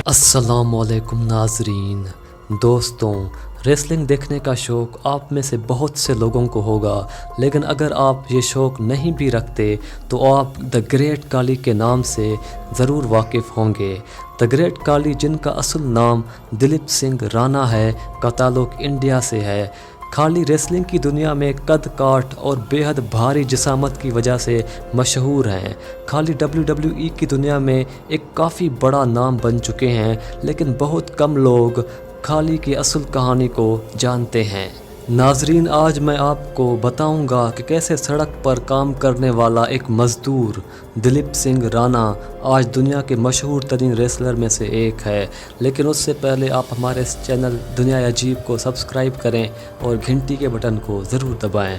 अस्सलामुअलैकुम नाजरीन। दोस्तों, रेसलिंग देखने का शौक़ आप में से बहुत से लोगों को होगा, लेकिन अगर आप ये शौक़ नहीं भी रखते तो आप द ग्रेट काली के नाम से ज़रूर वाकिफ़ होंगे। द ग्रेट काली, जिनका असल नाम दिलीप सिंह राणा है, का ताल्लुक़ इंडिया से है। खाली रेसलिंग की दुनिया में कद काठ और बेहद भारी जिसामत की वजह से मशहूर हैं। खाली WWE की दुनिया में एक काफ़ी बड़ा नाम बन चुके हैं, लेकिन बहुत कम लोग खाली की असल कहानी को जानते हैं। नाजरीन, आज मैं आपको बताऊंगा कि कैसे सड़क पर काम करने वाला एक मज़दूर दिलीप सिंह राणा आज दुनिया के मशहूर तरीन रेसलर में से एक है। लेकिन उससे पहले आप हमारे इस चैनल दुनिया अजीब को सब्सक्राइब करें और घंटी के बटन को ज़रूर दबाएं।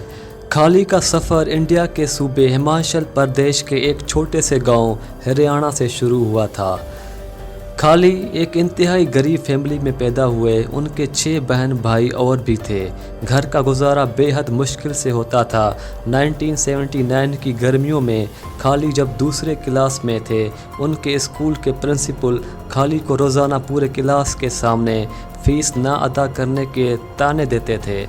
खाली का सफ़र इंडिया के सूबे हिमाचल प्रदेश के एक छोटे से गांव हरियाणा से शुरू हुआ था। खाली एक इंतहाई गरीब फैमिली में पैदा हुए। उनके 6 बहन भाई और भी थे। घर का गुजारा बेहद मुश्किल से होता था। 1979 की गर्मियों में खाली जब दूसरे क्लास में थे, उनके स्कूल के प्रिंसिपल खाली को रोज़ाना पूरे क्लास के सामने फ़ीस ना अदा करने के ताने देते थे।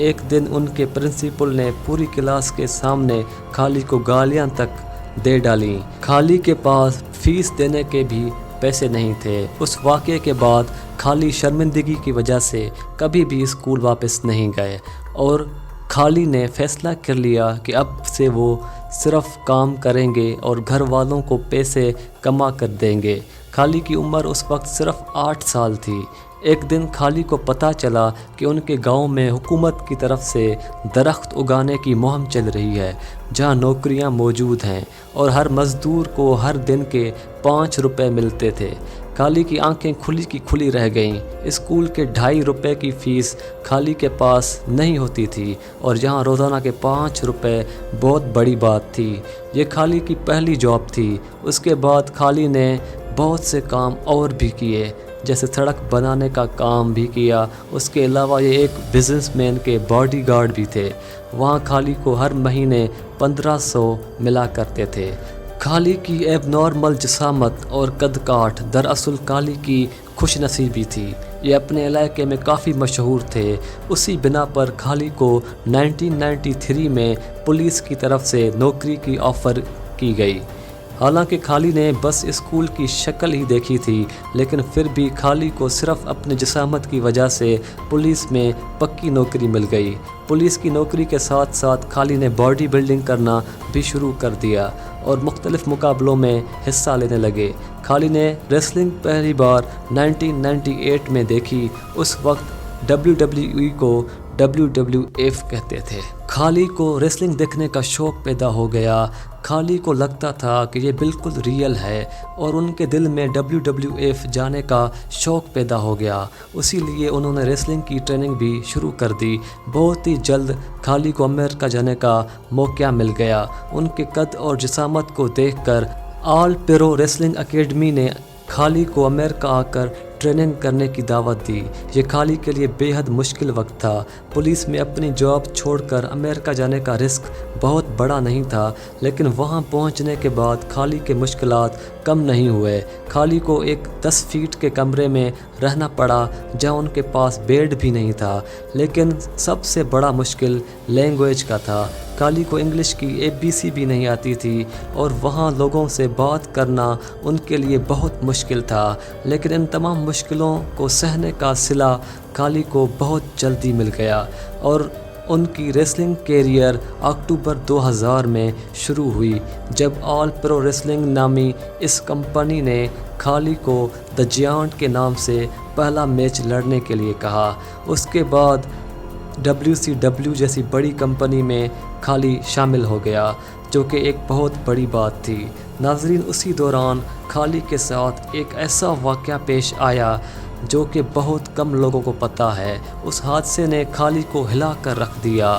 एक दिन उनके प्रिंसिपल ने पूरी क्लास के सामने खाली को गालियाँ तक दे डाली। खाली के पास फ़ीस देने के भी पैसे नहीं थे। उस वाक़े के बाद खाली शर्मिंदगी की वजह से कभी भी स्कूल वापस नहीं गए और खाली ने फ़ैसला कर लिया कि अब से वो सिर्फ़ काम करेंगे और घर वालों को पैसे कमा कर देंगे। खाली की उम्र उस वक्त सिर्फ़ 8 साल थी। एक दिन खाली को पता चला कि उनके गांव में हुकूमत की तरफ से दरख्त उगाने की मुहिम चल रही है, जहां नौकरियां मौजूद हैं और हर मज़दूर को हर दिन के 5 रुपए मिलते थे। खाली की आंखें खुली की खुली रह गईं। स्कूल के 2.5 रुपए की फ़ीस खाली के पास नहीं होती थी और जहां रोज़ाना के 5 रुपए बहुत बड़ी बात थी। ये खाली की पहली जॉब थी। उसके बाद खाली ने बहुत से काम और भी किए, जैसे सड़क बनाने का काम भी किया। उसके अलावा ये एक बिजनेसमैन के बॉडीगार्ड भी थे। वहाँ खाली को हर महीने 1500 मिला करते थे। खाली की एबनॉर्मल जिसामत और कद काठ दरअसल खाली की खुश नसीबी थी। ये अपने इलाके में काफ़ी मशहूर थे। उसी बिना पर खाली को 1993 में पुलिस की तरफ से नौकरी की ऑफ़र की गई। हालांकि खाली ने बस स्कूल की शक्ल ही देखी थी, लेकिन फिर भी खाली को सिर्फ अपने जिसामत की वजह से पुलिस में पक्की नौकरी मिल गई। पुलिस की नौकरी के साथ साथ खाली ने बॉडी बिल्डिंग करना भी शुरू कर दिया और मुख्तलिफ मुकाबलों में हिस्सा लेने लगे। खाली ने रेसलिंग पहली बार 1998 में देखी। उस वक्त WWE को WWF कहते थे। खाली को रेसलिंग देखने का शौक़ पैदा हो गया। खाली को लगता था कि ये बिल्कुल रियल है और उनके दिल में WWF जाने का शौक़ पैदा हो गया। उसी लिए उन्होंने रेसलिंग की ट्रेनिंग भी शुरू कर दी। बहुत ही जल्द खाली को अमेरिका जाने का मौका मिल गया। उनके कद और जिसामत को देखकर ऑल प्रो रेसलिंग एकेडमी ने खाली को अमेरिका आकर ट्रेनिंग करने की दावत दी। ये खाली के लिए बेहद मुश्किल वक्त था। पुलिस में अपनी जॉब छोड़कर अमेरिका जाने का रिस्क बहुत बड़ा नहीं था, लेकिन वहां पहुंचने के बाद खाली के मुश्किलात कम नहीं हुए। खाली को एक 10 फीट के कमरे में रहना पड़ा, जहां उनके पास बेड भी नहीं था। लेकिन सबसे बड़ा मुश्किल लैंग्वेज का था। खाली को इंग्लिश की ABC भी नहीं आती थी और वहाँ लोगों से बात करना उनके लिए बहुत मुश्किल था। लेकिन इन तमाम मुश्किलों को सहने का सिला खाली को बहुत जल्दी मिल गया और उनकी रेसलिंग कैरियर अक्टूबर 2000 में शुरू हुई, जब ऑल प्रो रेसलिंग नामी इस कंपनी ने खाली को द जायंट के नाम से पहला मैच लड़ने के लिए कहा। उसके बाद WCW जैसी बड़ी कंपनी में खाली शामिल हो गया, जो कि एक बहुत बड़ी बात थी। नाजरीन, उसी दौरान खाली के साथ एक ऐसा वाक़या पेश आया जो कि बहुत कम लोगों को पता है। उस हादसे ने खाली को हिला कर रख दिया।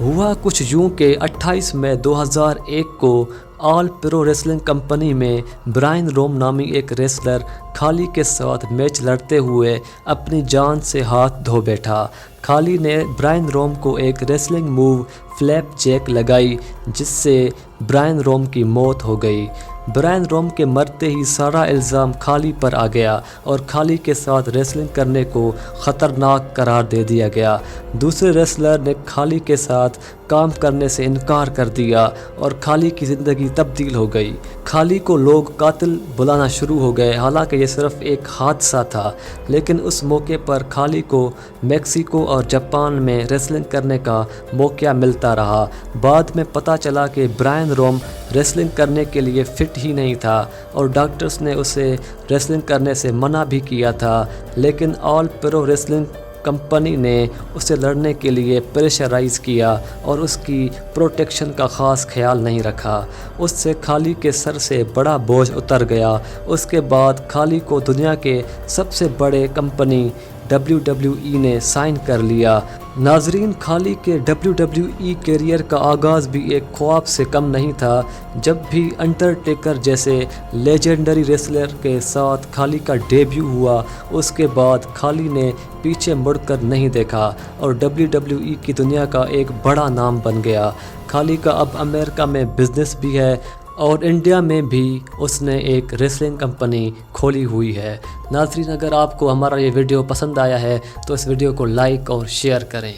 ہوا کچھ یوں کہ 28 مئی 2001 کو آل پرو ریسلنگ کمپنی میں برائن روم نامی ایک ریسلر کھالی کے ساتھ میچ لڑتے ہوئے اپنی جان سے ہاتھ دھو بیٹھا۔ کھالی نے برائن روم کو ایک ریسلنگ موو فلیپ جیک لگائی جس سے برائن روم کی موت ہو گئی۔ برائن روم کے مرتے ہی سارا الزام کھالی پر آ گیا اور کھالی کے ساتھ ریسلنگ کرنے کو خطرناک قرار دے دیا گیا۔ دوسرے ریسلر نے کھالی کے ساتھ کام کرنے سے انکار کر دیا اور کھالی کی زندگی تبدیل ہو گئی۔ کھالی کو لوگ قاتل بلانا شروع ہو گئے، حالانکہ یہ صرف ایک حادثہ تھا، لیکن اس موقع پر کھالی کو میکسیکو اور جاپان میں ریسلنگ کرنے کا موقع ملتا رہا۔ بعد میں پتہ چلا کہ برائن روم ریسلنگ کرنے کے لیے فٹ ہی نہیں تھا اور ڈاکٹرز نے اسے ریسلنگ کرنے سے منع بھی کیا تھا، لیکن آل پرو ریسلنگ کمپنی نے اسے لڑنے کے لیے پریشرائز کیا اور اس کی پروٹیکشن کا خاص خیال نہیں رکھا۔ اس سے کھالی کے سر سے بڑا بوجھ اتر گیا۔ اس کے بعد کھالی کو دنیا کے سب سے بڑے کمپنی WWE نے سائن کر لیا۔ ناظرین، کھالی کے WWE کیریئر کا آغاز بھی ایک خواب سے کم نہیں تھا۔ جب بھی انڈرٹیکر جیسے لیجنڈری ریسلر کے ساتھ کھالی کا ڈیبیو ہوا، اس کے بعد کھالی نے پیچھے مڑ کر نہیں دیکھا اور WWE کی دنیا کا ایک بڑا نام بن گیا۔ کھالی کا اب امریکہ میں بزنس بھی ہے اور انڈیا میں بھی اس نے ایک ریسلنگ کمپنی کھولی ہوئی ہے۔ ناظرین، اگر آپ کو ہمارا یہ ویڈیو پسند آیا ہے تو اس ویڈیو کو لائک اور شیئر کریں۔